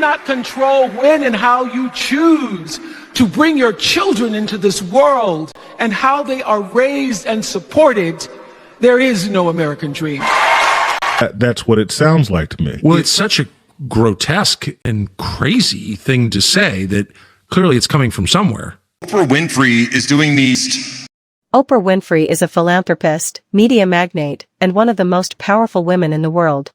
cannot control when and how you choose to bring your children into this world and how they are raised and supported, there is no American dream. That's what it sounds like to me. Well, it's such a grotesque and crazy thing to say that clearly it's coming from somewhere. Oprah Winfrey is doing these. Oprah Winfrey is a philanthropist, media magnate, and one of the most powerful women in the world.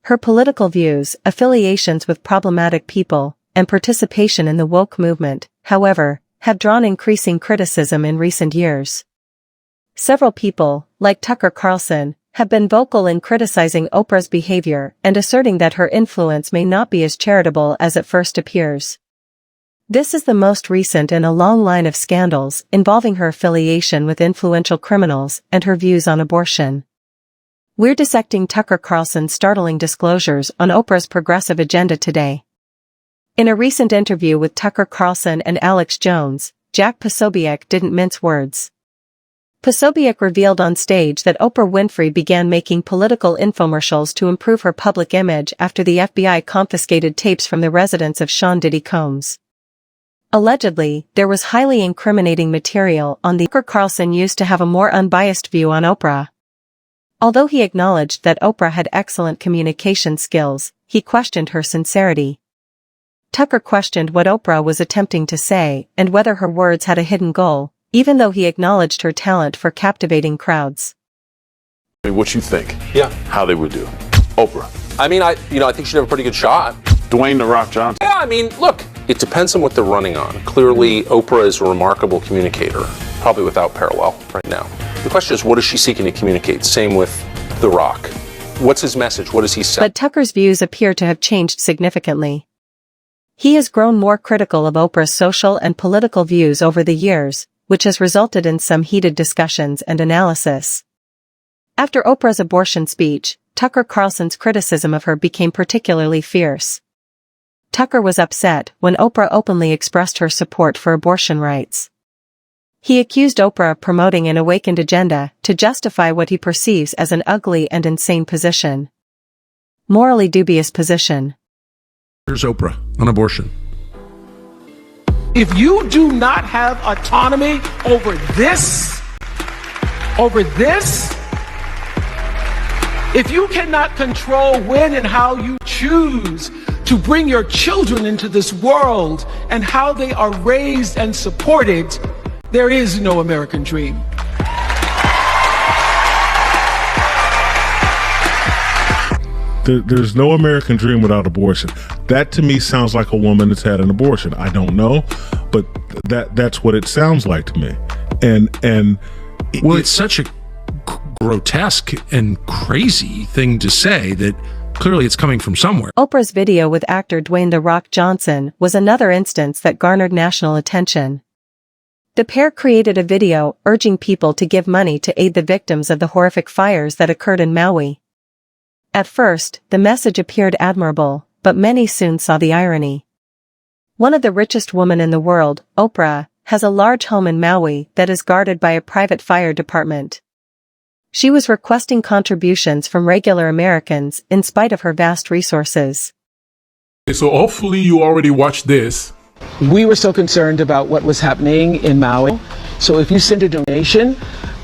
Her political views, affiliations with problematic people, and participation in the woke movement, however, have drawn increasing criticism in recent years. Several people, like Tucker Carlson, have been vocal in criticizing Oprah's behavior and asserting that her influence may not be as charitable as it first appears. This is the most recent in a long line of scandals involving her affiliation with influential criminals and her views on abortion. We're dissecting Tucker Carlson's startling disclosures on Oprah's progressive agenda today. In a recent interview with Tucker Carlson and Alex Jones, Jack Posobiec didn't mince words. Posobiec revealed on stage that Oprah Winfrey began making political infomercials to improve her public image after the FBI confiscated tapes from the residence of Sean Diddy Combs. Allegedly, there was highly incriminating material on the Tucker Carlson used to have a more unbiased view on Oprah. Although he acknowledged that Oprah had excellent communication skills, he questioned her sincerity. Tucker questioned what Oprah was attempting to say and whether her words had a hidden goal, even though he acknowledged her talent for captivating crowds. What you think? Yeah. How they would do? Oprah. I mean, I think she'd have a pretty good shot. Dwayne "The Rock" Johnson. Yeah, I mean, look, it depends on what they're running on. Clearly, Oprah is a remarkable communicator, probably without parallel right now. The question is, what is she seeking to communicate? Same with The Rock. What's his message? What does he say? But Tucker's views appear to have changed significantly. He has grown more critical of Oprah's social and political views over the years, which has resulted in some heated discussions and analysis. After Oprah's abortion speech, Tucker Carlson's criticism of her became particularly fierce. Tucker was upset when Oprah openly expressed her support for abortion rights. He accused Oprah of promoting an awakened agenda to justify what he perceives as an ugly and insane position. Morally dubious position. Here's Oprah on abortion. If you do not have autonomy over this, if you cannot control when and how you choose to bring your children into this world and how they are raised and supported, there is no American dream. There's no American dream without abortion. That to me sounds like a woman that's had an abortion. I don't know, but that's what it sounds like to me. Well, it's such a grotesque and crazy thing to say that clearly it's coming from somewhere. Oprah's video with actor Dwayne "The Rock" Johnson was another instance that garnered national attention. The pair created a video urging people to give money to aid the victims of the horrific fires that occurred in Maui. At first, the message appeared admirable, but many soon saw the irony. One of the richest women in the world, Oprah, has a large home in Maui that is guarded by a private fire department. She was requesting contributions from regular Americans in spite of her vast resources. So hopefully you already watched this. We were so concerned about what was happening in Maui. So if you send a donation,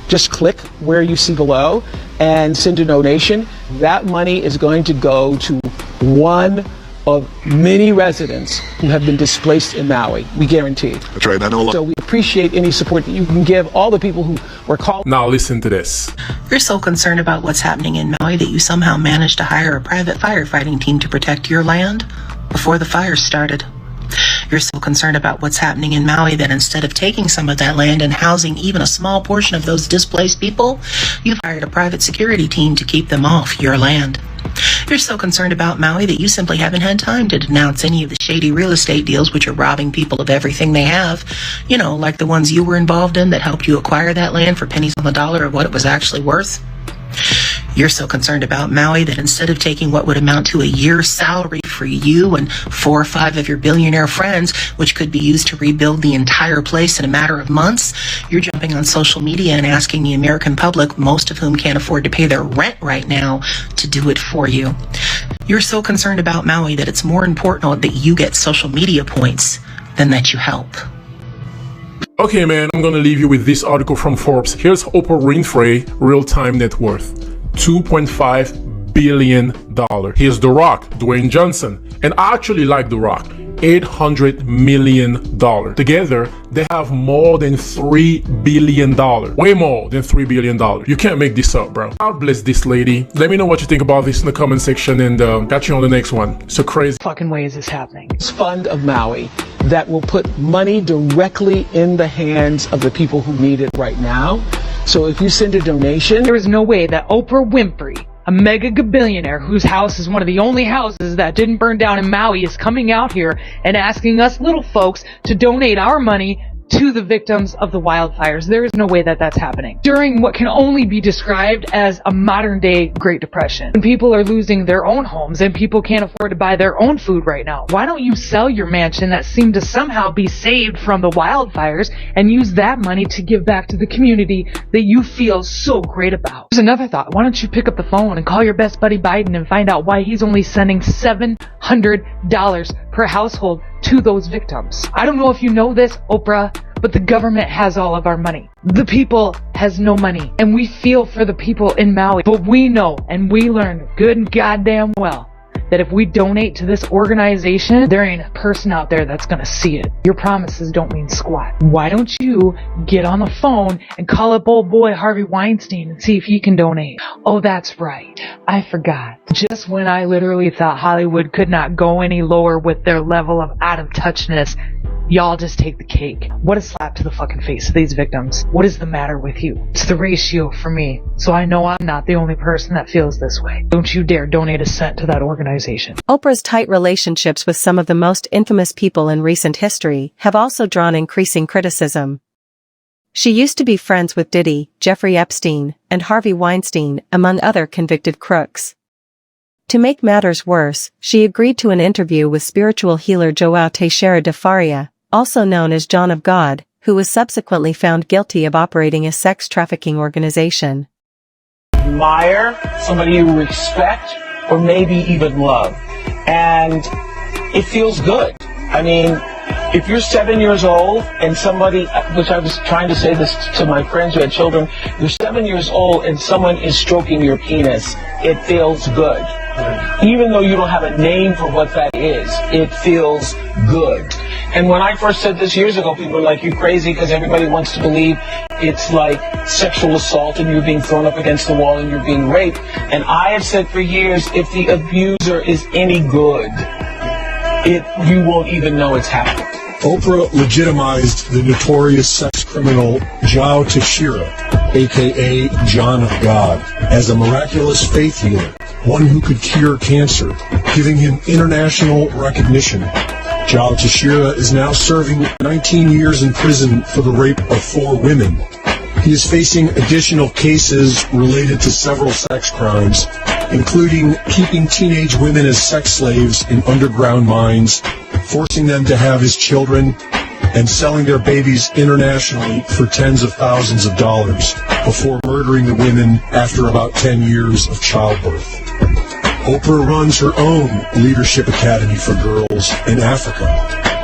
just click where you see below and send a donation. That money is going to go to one of many residents who have been displaced in Maui. We guarantee. That's right. I know a lot. So we appreciate any support that you can give all the people who were called. Now listen to this. You're so concerned about what's happening in Maui that you somehow managed to hire a private firefighting team to protect your land before the fire started. You're so concerned about what's happening in Maui that instead of taking some of that land and housing even a small portion of those displaced people, you've hired a private security team to keep them off your land. You're so concerned about Maui that you simply haven't had time to denounce any of the shady real estate deals which are robbing people of everything they have, you know, like the ones you were involved in that helped you acquire that land for pennies on the dollar of what it was actually worth. You're so concerned about Maui that instead of taking what would amount to a year's salary for you and 4 or 5 of your billionaire friends, which could be used to rebuild the entire place in a matter of months, you're jumping on social media and asking the American public, most of whom can't afford to pay their rent right now, to do it for you. You're so concerned about Maui that it's more important that you get social media points than that you help. Okay, man, I'm gonna leave you with this article from Forbes. Here's Oprah Winfrey real-time net worth: $2.5 billion. Here's The Rock, Dwayne Johnson, and I actually like The Rock. $800 million. Together, they have more than $3 billion. Way more than $3 billion. You can't make this up, bro. God bless this lady. Let me know what you think about this in the comment section, and catch you on the next one. So crazy fucking way is this happening? This fund of Maui that will put money directly in the hands of the people who need it right now. So if you send a donation, there is no way that Oprah Winfrey, a mega billionaire whose house is one of the only houses that didn't burn down in Maui, is coming out here and asking us little folks to donate our money to the victims of the wildfires. There is no way that that's happening during what can only be described as a modern day Great Depression, when people are losing their own homes and people can't afford to buy their own food right now. Why don't you sell your mansion that seemed to somehow be saved from the wildfires and use that money to give back to the community that you feel so great about? There's another thought. Why don't you pick up the phone and call your best buddy Biden and find out why he's only sending $700 per household to those victims? I don't know if you know this, Oprah, but the government has all of our money. The people has no money. And we feel for the people in Maui. But we know, and we learned good and goddamn well, that if we donate to this organization, there ain't a person out there that's gonna see it. Your promises don't mean squat. Why don't you get on the phone and call up old boy Harvey Weinstein and see if he can donate? Oh, that's right. I forgot. Just when I literally thought Hollywood could not go any lower with their level of out-of-touchness, y'all just take the cake. What a slap to the fucking face of these victims. What is the matter with you? It's the ratio for me, so I know I'm not the only person that feels this way. Don't you dare donate a cent to that organization. Oprah's tight relationships with some of the most infamous people in recent history have also drawn increasing criticism. She used to be friends with Diddy, Jeffrey Epstein, and Harvey Weinstein, among other convicted crooks. To make matters worse, she agreed to an interview with spiritual healer Joao Teixeira de Faria, also known as John of God, who was subsequently found guilty of operating a sex trafficking organization. Admire, somebody you respect, or maybe even love. And it feels good. I mean, if you're 7 years old and somebody, which I was trying to say this to my friends who had children, you're 7 years old and someone is stroking your penis, it feels good. Even though you don't have a name for what that is, it feels good. And when I first said this years ago, people were like, you're crazy, because everybody wants to believe it's like sexual assault and you're being thrown up against the wall and you're being raped. And I have said for years, if the abuser is any good, you won't even know it's happened. Oprah legitimized the notorious sex criminal Joao Teixeira, aka John of God, as a miraculous faith healer, one who could cure cancer, giving him international recognition. Joao Teixeira is now serving 19 years in prison for the rape of 4 women. He is facing additional cases related to several sex crimes, including keeping teenage women as sex slaves in underground mines, forcing them to have his children, and selling their babies internationally for tens of thousands of dollars before murdering the women after about 10 years of childbirth. Oprah runs her own leadership academy for girls in Africa,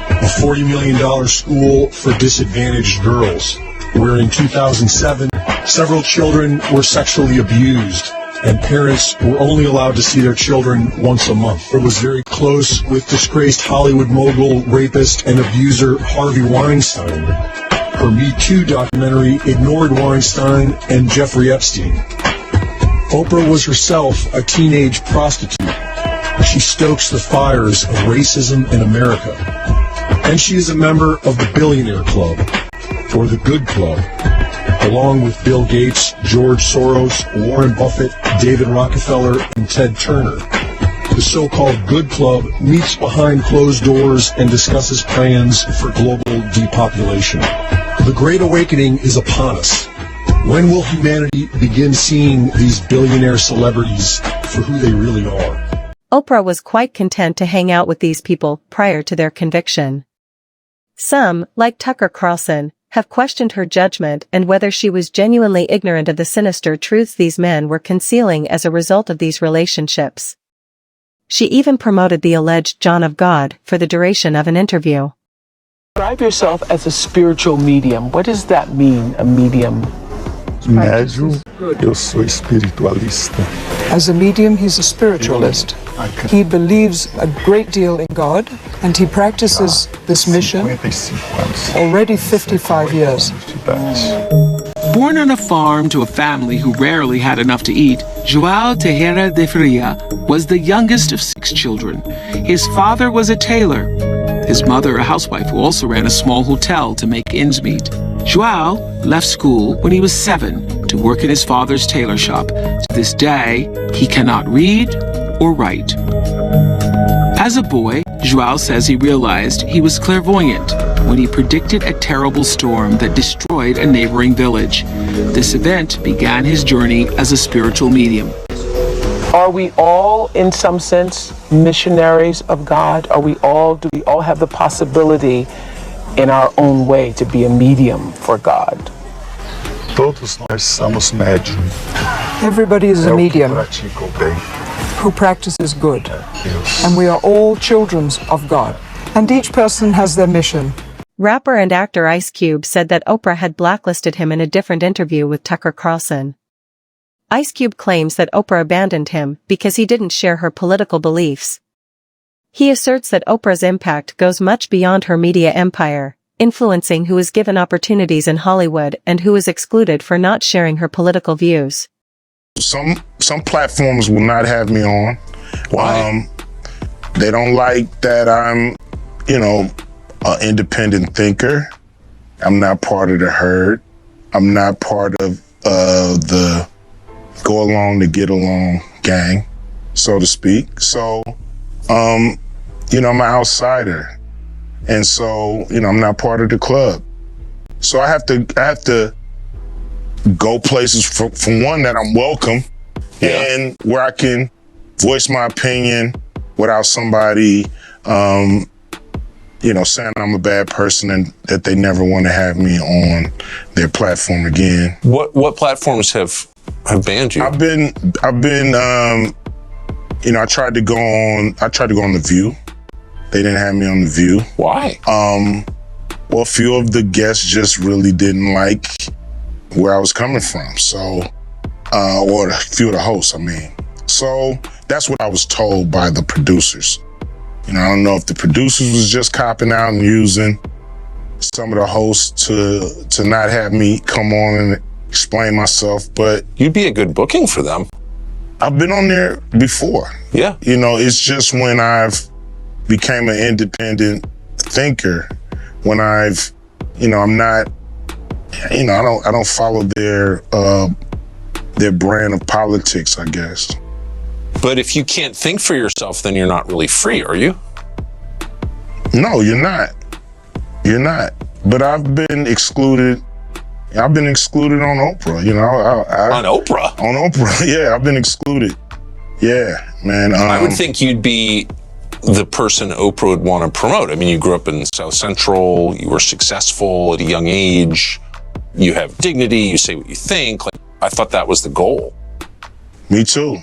a $40 million school for disadvantaged girls, where in 2007, several children were sexually abused, and parents were only allowed to see their children once a month. It was very close with disgraced Hollywood mogul, rapist, and abuser Harvey Weinstein. Her Me Too documentary ignored Weinstein and Jeffrey Epstein. Oprah was herself a teenage prostitute. She stokes the fires of racism in America. And she is a member of the Billionaire Club, or the Good Club, along with Bill Gates, George Soros, Warren Buffett, David Rockefeller, and Ted Turner. The so-called Good Club meets behind closed doors and discusses plans for global depopulation. The Great Awakening is upon us. When will humanity begin seeing these billionaire celebrities for who they really are? Oprah was quite content to hang out with these people prior to their conviction. Some, like Tucker Carlson, have questioned her judgment and whether she was genuinely ignorant of the sinister truths these men were concealing as a result of these relationships. She even promoted the alleged John of God for the duration of an interview. Describe yourself as a spiritual medium. What does that mean, a medium? Médium, eu sou espiritualista. As a medium, he's a spiritualist. He believes a great deal in God, and he practices this mission already 55 years. Born on a farm to a family who rarely had enough to eat, João Teixeira de Faria was the youngest of 6 children. His father was a tailor. His mother, a housewife who also ran a small hotel to make ends meet. João left school when he was 7 to work in his father's tailor shop. To this day, he cannot read or write. As a boy, João says he realized he was clairvoyant when he predicted a terrible storm that destroyed a neighboring village. This event began his journey as a spiritual medium. Are we all, in some sense, missionaries of God? Do we all have the possibility in our own way to be a medium for God? Todos nós somos médium. Everybody is a medium who practices good. And we are all children of God. And each person has their mission. Rapper and actor Ice Cube said that Oprah had blacklisted him in a different interview with Tucker Carlson. Ice Cube claims that Oprah abandoned him because he didn't share her political beliefs. He asserts that Oprah's impact goes much beyond her media empire, influencing who is given opportunities in Hollywood and who is excluded for not sharing her political views. Some platforms will not have me on. Why? They don't like that I'm, an independent thinker. I'm not part of the herd. I'm not part of the go along to get along gang, so to speak. So, I'm an outsider. And so, I'm not part of the club. So I have to go places for one, that I'm welcome, and where I can voice my opinion without somebody, saying I'm a bad person and that they never want to have me on their platform again. What platforms have banned you? I've been, I tried to go on The View. They didn't have me on The View. Why? Well, a few of the guests just really didn't like where I was coming from. So, or a few of the hosts, I mean. So that's what I was told by the producers. I don't know if the producers was just copping out and using some of the hosts to not have me come on and explain myself, but you'd be a good booking for them. I've been on there before. Yeah. It's just when I've became an independent thinker, when I've, I'm not, I don't follow their brand of politics, I guess. But if you can't think for yourself, then you're not really free, are you? No, you're not. You're not. But I've been excluded. I've been excluded on Oprah. On Oprah? On Oprah, yeah. I've been excluded. Yeah, man. I would think you'd be the person Oprah would want to promote. I mean, you grew up in South Central. You were successful at a young age. You have dignity. You say what you think. I thought that was the goal. Me too.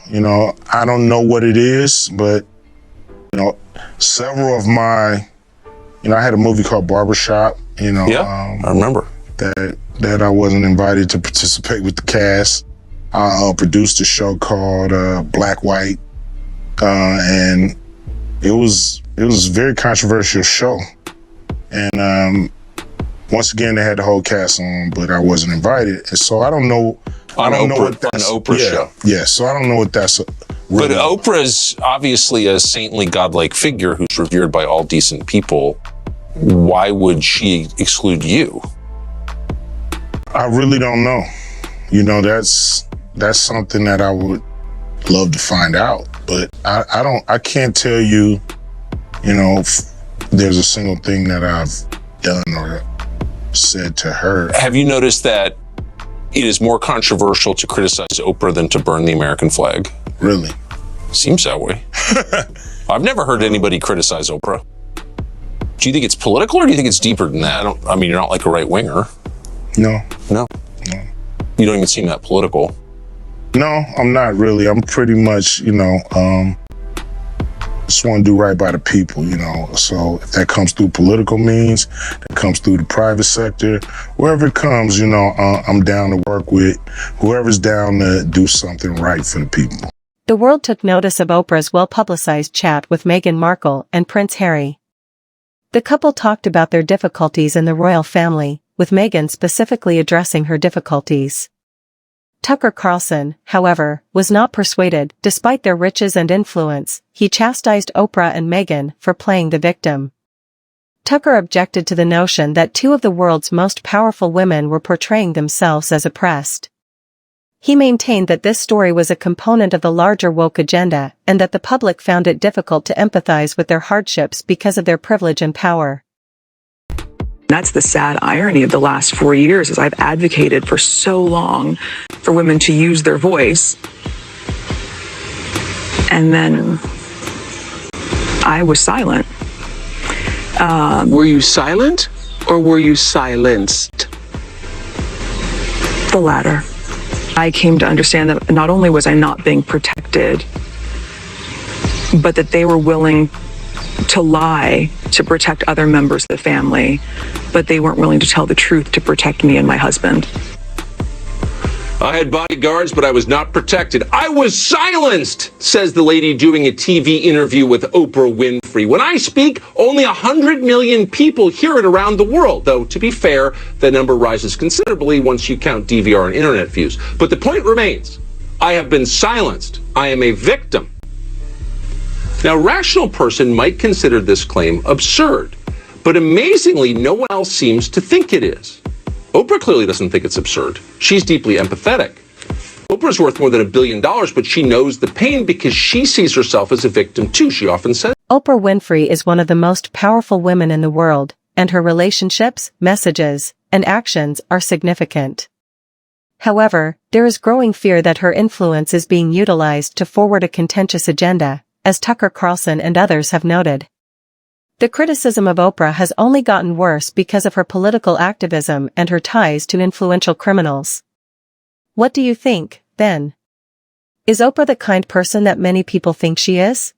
I don't know what it is, but, several of my, I had a movie called Barbershop, Yeah, I remember. That I wasn't invited to participate with the cast. I produced a show called Black White, and it was a very controversial show. And once again, they had the whole cast on, but I wasn't invited. And so I don't know. On Oprah's show. Yeah, so I don't know what that's. But Oprah's obviously a saintly, godlike figure who's revered by all decent people. Why would she exclude you? I really don't know. That's something that I would love to find out. But I can't tell you, if there's a single thing that I've done or said to her. Have you noticed that it is more controversial to criticize Oprah than to burn the American flag? Really? Seems that way. I've never heard anybody criticize Oprah. Do you think it's political, or do you think it's deeper than that? You're not like a right-winger. No. You don't even seem that political. No, I'm not really. I'm pretty much, just want to do right by the people, you know. So if that comes through political means, that comes through the private sector, wherever it comes, you know, I'm down to work with whoever's down to do something right for the people. The world took notice of Oprah's well-publicized chat with Meghan Markle and Prince Harry. The couple talked about their difficulties in the royal family, with Meghan specifically addressing her difficulties. Tucker Carlson, however, was not persuaded. Despite their riches and influence, he chastised Oprah and Meghan for playing the victim. Tucker objected to the notion that two of the world's most powerful women were portraying themselves as oppressed. He maintained that this story was a component of the larger woke agenda and that the public found it difficult to empathize with their hardships because of their privilege and power. That's the sad irony of the last 4 years, is I've advocated for so long for women to use their voice. And then I was silent. Were you silent or were you silenced? The latter. I came to understand that not only was I not being protected, but that they were willing to lie to protect other members of the family, but they weren't willing to tell the truth to protect me and my husband. I had bodyguards, but I was not protected. I was silenced, says the lady doing a TV interview with Oprah Winfrey. When I speak, only 100 million people hear it around the world, though, to be fair, the number rises considerably once you count DVR and internet views. But the point remains, I have been silenced. I am a victim. Now, a rational person might consider this claim absurd, but amazingly, no one else seems to think it is. Oprah clearly doesn't think it's absurd. She's deeply empathetic. Oprah's worth more than $1 billion, but she knows the pain because she sees herself as a victim too, she often says. Oprah Winfrey is one of the most powerful women in the world, and her relationships, messages, and actions are significant. However, there is growing fear that her influence is being utilized to forward a contentious agenda, as Tucker Carlson and others have noted. The criticism of Oprah has only gotten worse because of her political activism and her ties to influential criminals. What do you think, Ben? Is Oprah the kind person that many people think she is?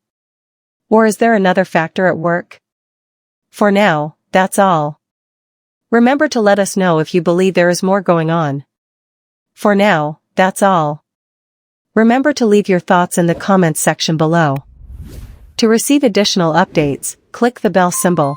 Or is there another factor at work? For now, that's all. Remember to let us know if you believe there is more going on. For now, that's all. Remember to leave your thoughts in the comments section below. To receive additional updates, click the bell symbol.